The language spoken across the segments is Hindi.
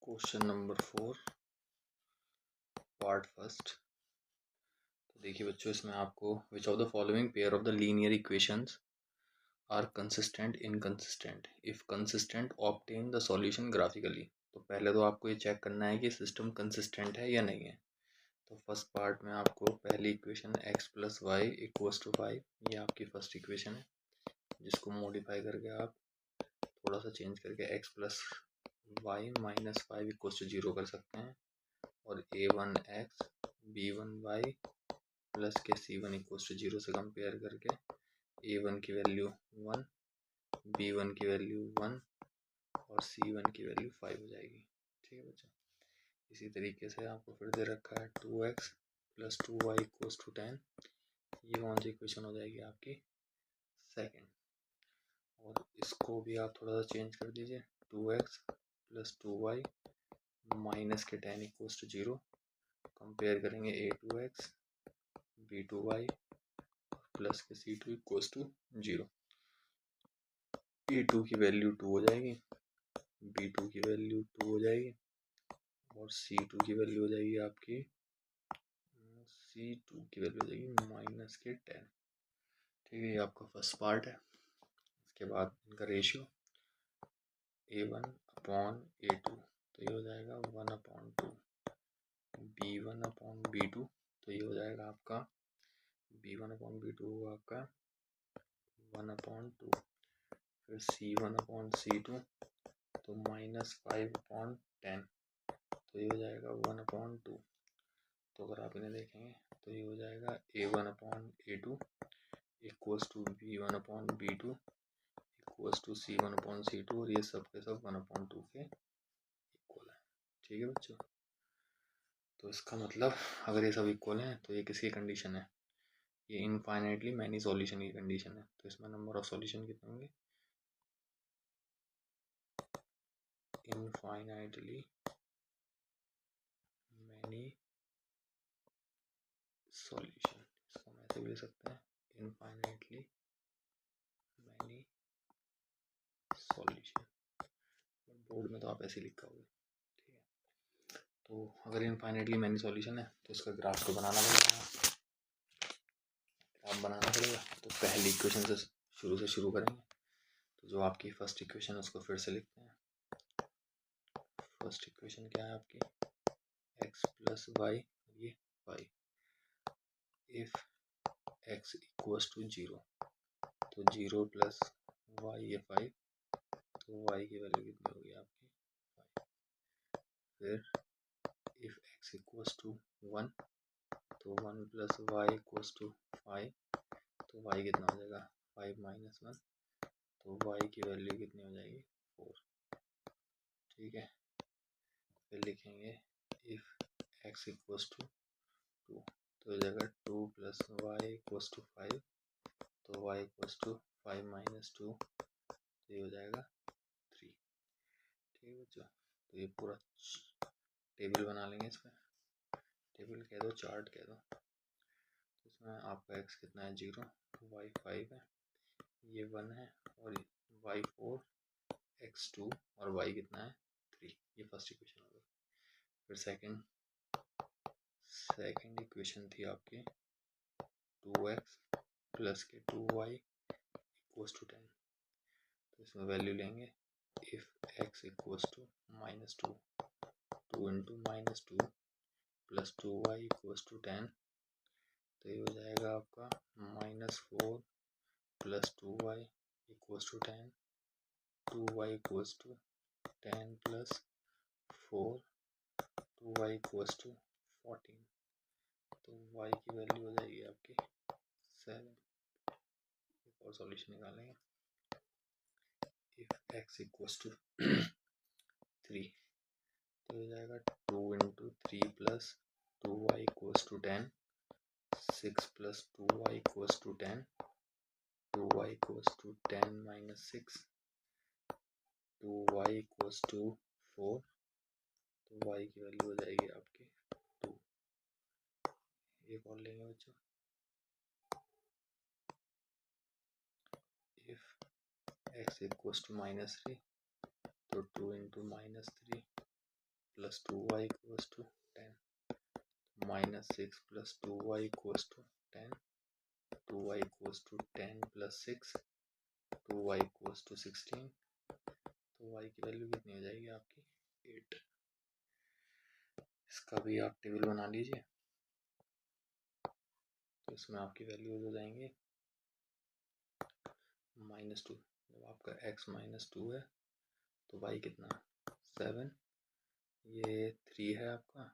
Question number 4 part first. तो देखिए बच्चों, इसमें आपको which of the following pair of the linear equations are consistent inconsistent, if consistent obtain the solution graphically. तो पहले तो आपको ये चेक करना है कि सिस्टम कंसिस्टेंट है या नहीं है। तो फर्स्ट पार्ट में आपको पहली equation x plus Y equals to 5, ये आपकी फर्स्ट इक्वेशन है, जिसको मॉडिफाई करके आप थोड़ा सा चेंज करके x plus Y minus 5 equals to 0 कर सकते हैं। और a1x b1y प्लस के c1 इक्वल्स टू 0 से कंपेयर करके a1 की वैल्यू 1, b1 की वैल्यू 1 और c1 की वैल्यू 5 हो जाएगी। ठीक है बच्चों, इसी तरीके से आपको फिर दे रखा है 2x plus 2y equals to 10, ये कौन सी इक्वेशन हो जाएगी आपकी सेकेंड। और इसको भी आप थोड़ा सा चेंज कर दीजिए, 2x प्लस 2y माइनस के 10 इक्वल्स टू 0, कंपेयर करेंगे a2x b2y प्लस के c2 इक्वल्स टू 0। a2 की वैल्यू 2 हो जाएगी, b2 की वैल्यू 2 हो जाएगी और c2 की वैल्यू हो जाएगी आपकी c2 की वैल्यू हो जाएगी माइनस के 10। ठीक है, ये आपका फर्स्ट पार्ट है। इसके बाद इनका रेशियो a1 अपॉन a2, तो ये हो जाएगा 1/2, b1 अपॉन b2, तो ये हो जाएगा आपका b1 अपॉन b2 होगा आपका 1/2, फिर c1 अपॉन c2 तो -5/10, तो ये हो जाएगा 1/2। तो अगर आप इन्हें देखेंगे तो ये हो जाएगा a1 upon a2 equals to b1 upon b2 equals to c1 upon c2, और ये सब के सब 1/2 के इक्वल है। ठीक है बच्चों, तो इसका मतलब अगर ये सब इक्वल हैं तो ये किसकी कंडीशन है, ये इनफाइनाइटली मैनी सॉल्यूशन की कंडीशन है। तो इसमें नंबर ऑफ सॉल्यूशन कितने होंगे, इनफाइनाइटली मैनी सॉल्यूशन, इसको हम ऐसे भी ले सकते हैं, इनफाइनाइटली मैनी सॉल्यूशन। बोर्ड में तो आप ऐसे लिखा होगा। ठीक है, तो अगर इनफाइनाइटली मैनी सॉल्यूशन है तो इसका ग्राफ तो बनाना पड़ेगा, ग्राफ बनाना पड़ेगा। तो पहली इक्वेशन से शुरू करेंगे। तो जो आपकी फर्स्ट इक्वेशन है उसको फिर से लिखते हैं। फर्स्ट इक्वेशन क्या है आपकी, x प्लस वाई, ये Y, if x equals to 0, तो 0 प्लस वाई ये 5, तो y की वैल्यू कितनी होगी आपकी 5। फिर इफ x इक्वल्स टू 1, तो 1 प्लस वाई इक्वल्स टू 5, तो y कितना हो जाएगा 5 माइनस 1, तो y की वैल्यू कितनी हो जाएगी 4। ठीक है, फिर लिखेंगे इफ x इक्वल्स टू 2, तो हो जाएगा 2 प्लस वाई इक्वल्स टू 5, तो y इक्वल्स टू 5 माइनस 2, तो ये हो जाएगा 3। ठीक है बच्चों, तो ये पूरा टेबल बना लेंगे। इसमें टेबल कह दो, चार्ट कह दो। तो इसमें आपका x कितना है 0, y 5 है, ये 1 है, और y 4, x 2 और y कितना है 3। ये फर्स्ट इक्वेशन हो गई। फिर सेकंड इक्वेशन थी आपकी 2x प्लस के 2y इक्वल्स टू 10। तो इसमें वैल्यू लेंगे if x equals to -2, 2 into -2 plus 2y equals to 10, तो ये हो जाएगा आपका -4 plus 2y equals to 10, 2y equals to 10 plus 4, 2y equals to 14, तो y की वैल्यू हो जाएगी आपकी 7। एक और सॉल्यूशन निकालेंगे, इफ x इक्वल्स टू 3, तो हो जाएगा 2 into 3 plus 2y equals to 10, 6 plus 2y equals to 10, 2y equals to 10 minus 6, 2y equals to 4, तो y की वैल्यू हो जाएगी आपकी 2। एक और लेंगे बच्चों, इफ x इक्वल्स टू -3, तो 2 into -3 plus 2y equals to 10, minus 6 plus 2y equals to 10, 2y equals to 10 plus 6, 2y equals to 16, तो y की वैल्यू कितनी हो जाएगी आपकी 8। इसका भी आप टेबल बना लीजिए, तो इसमें आपकी वैल्यूज हो जाएंगी -2। जब आपका x -2 है तो y कितना 7, ये 3 है आपका,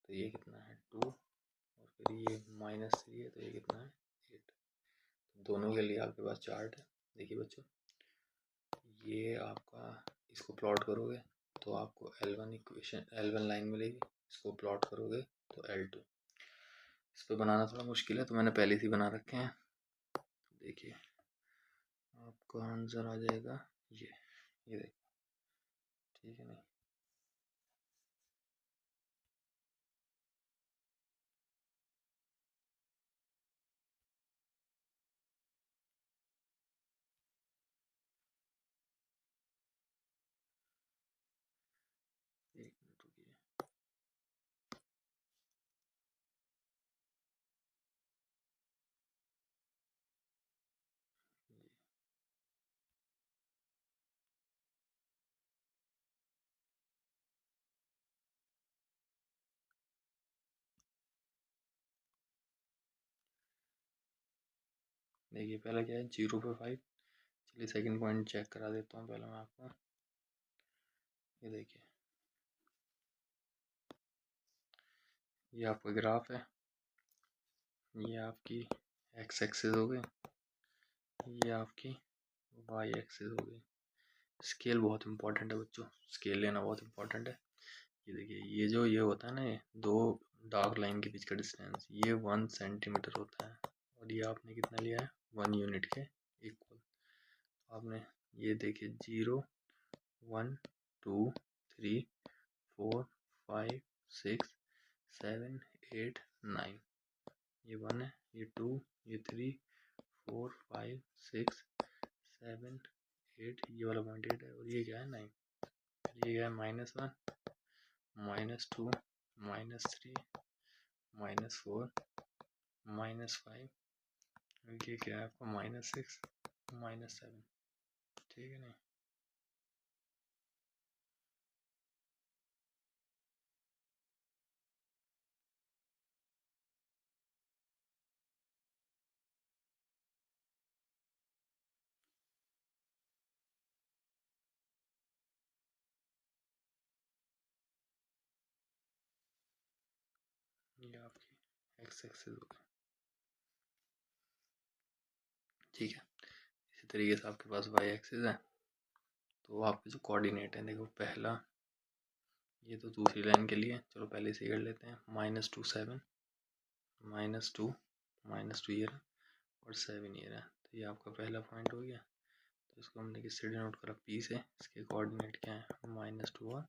तो ये कितना है 2, और फिर ये -3 है तो ये कितना है 8। दोनों के लिए आपके पास चार्ट है। देखिए बच्चों, ये आपका इसको प्लॉट करोगे तो आपको L1 लाइन मिलेगी, इसको प्लॉट करोगे तो L2। इस पर बनाना थोड़ा मुश्किल है तो मैंने पहले से बना रखे हैं। देखिए आपका आंसर आ जाएगा ये देखो, ठीक है नहीं। एक मिनट रुकिए, देखिए पहला क्या है 0 पे 5। चलिए सेकंड पॉइंट चेक करा देता हूँ पहले मैं आपको। ये देखिए, ये आपका ग्राफ है, ये आपकी x एक्सिस हो गई, ये आपकी y एक्सिस हो गई। स्केल बहुत इंपॉर्टेंट है बच्चों, स्केल लेना बहुत इंपॉर्टेंट है। ये देखिए, ये होता है ना, ये दो डार्क लाइन के बीच का डिस्टेंस ये 1 सेंटीमीटर होता है, और ये आपने कितना लिया है 1 यूनिट के इक्वल। आपने ये देखिए 0 1 2 3 4 5 6 7 8 9, ये 1 है, ये 2, ये 3 4 5 6 7 8, ये वाला पॉइंट 8 है, और ये क्या है 9। ये क्या है -1 -2 -3 -4 -5, ये क्या है आपका -6 -7, ठीक है नहीं। ये आपकी x एक्सिस हो गई, ठीक है। इसी तरीके से आपके पास y एक्सिस है, तो आपके जो कोऑर्डिनेट है देखो, पहला ये तो दूसरी लाइन के लिए, चलो पहले से कर लेते हैं -2 7 -2 -2 ये रहा, और 7 ये रहा, तो ये आपका पहला पॉइंट हो गया। तो इसको हमने किससे डिनोट करा P से। इसके कोऑर्डिनेट क्या है -2 और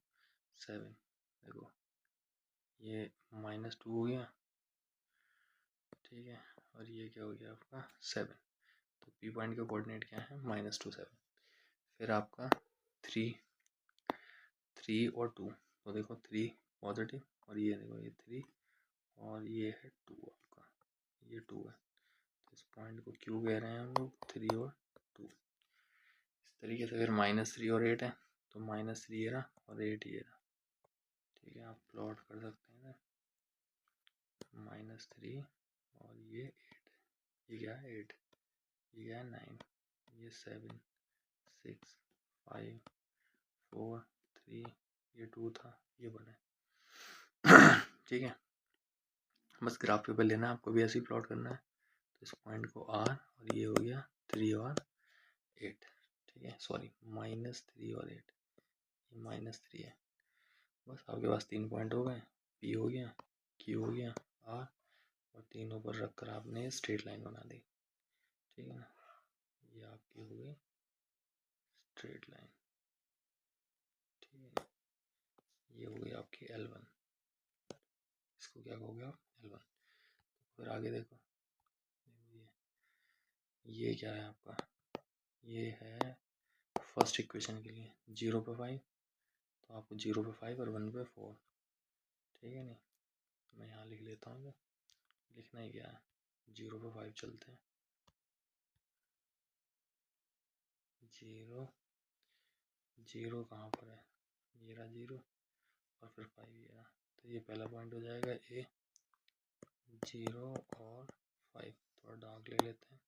7। देखो ये -2 हो गया, ठीक है, और ये क्या हो गया आपका 7। तो P पॉइंट का कोऑर्डिनेट क्या है -2 7। फिर आपका 3 और 2, तो देखो 3 पॉजिटिव, और ये देखो ये 3, और ये है 2 आपका, ये 2 है, तो इस पॉइंट को क्यों कह रहे हैं हम लोग 3 और 2। इस तरीके से फिर -3 और 8 है, तो -3 ये रहा और 8 ये रहा, ठीक है। आप प्लॉट कर सकते हैं ना, -3 और ये 8, ये क्या है 8, ये क्या है 9, ये 7 6 5 4 3, ये 2 था, ये 1 है ठीक है। बस ग्राफ पेपर लेना है, आपको भी ऐसे ही प्लॉट करना है। तो इस पॉइंट को R, और ये हो गया 3 और 8, ठीक है, सॉरी -3 और 8, ये -3 है। बस आपके पास 3 पॉइंट हो गए, P हो गया, Q हो गया, R, और 3 ऊपर रख कर आपने स्ट्रेट लाइन बना दी, ठीक है ना। ये आपकी हो गई स्ट्रेट लाइन, ठीक है। ये हो गई आपकी L1, इसको क्या कहोगे आप L1। फिर आगे देखो, ये क्या है आपका, ये है फर्स्ट इक्वेशन के लिए 0 पे 5, तो आपको 0 पे 5 और 1 पे 4, ठीक है नहीं। मैं यहाँ लिख लेता हूँ, लिखना ही क्या है, 0 पे 5 चलते हैं, 0 0 कहाँ पर है, ये रहा 0 और फिर 5 ये रहा। तो ये पहला पॉइंट हो जाएगा ए, 0 और 5, थोड़ा डार्क ले लेते हैं,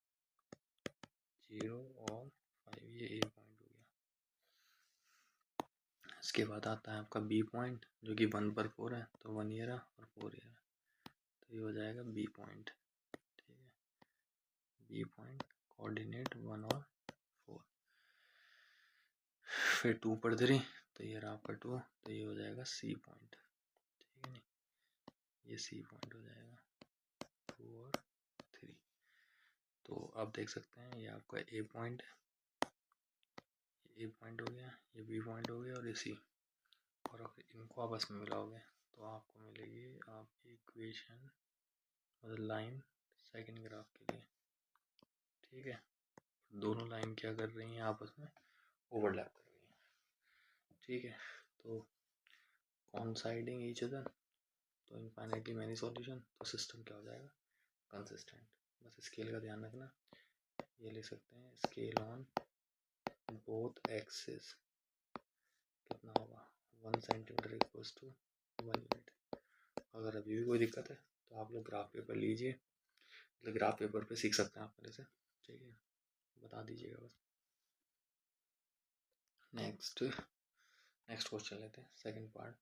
0 और 5, ये ए पॉइंट हो गया। इसके बाद आता है आपका बी पॉइंट, जो कि 1 पर 4 है, तो 1 ये रहा और 4 ये रहा, तो ये हो जाएगा बी पॉइंट, ठीक है। बी पॉइंट कोऑर्डिनेट 1 और 4, फिर 2 पर 3, तो ये रहा आपका 2, तो ये हो जाएगा सी पॉइंट, ठीक है नहीं, ये सी पॉइंट हो जाएगा, 2 और 3। तो आप देख सकते हैं ये आपका ए पॉइंट है, ए पॉइंट हो गया, ये बी पॉइंट हो गया और ये सी, और अगर इनको आपस में मिलाओगे तो आपको मिलेगी आपकी इक्वेशन, मतलब लाइन सेकंड ग्राफ के लिए, ठीक है। दोनों लाइन क्या कर रही हैं, आपस में ओवरलैप कर रही हैं, ठीक है। तो कोइंसाइडिंग ईच अदर, तो इनफाइनाइटली मैनी सॉल्यूशन, तो सिस्टम क्या हो जाएगा, कंसिस्टेंट। बस स्केल का ध्यान रखना, ये लिख सकते हैं स्केल ऑन बोथ एक्सिस कितना होगा, 1 सेंटीमीटर इक्वल्स टू 1 यूनिट। अगर अभी भी कोई दिक्कत है तो आप लोग ग्राफ पेपर लीजिए, मतलब ग्राफ पेपर पे सीख सकते हैं आप पहले से, ठीक है, बता दीजिएगा बस। नेक्स्ट क्वेश्चन लेते हैं, सेकंड पार्ट।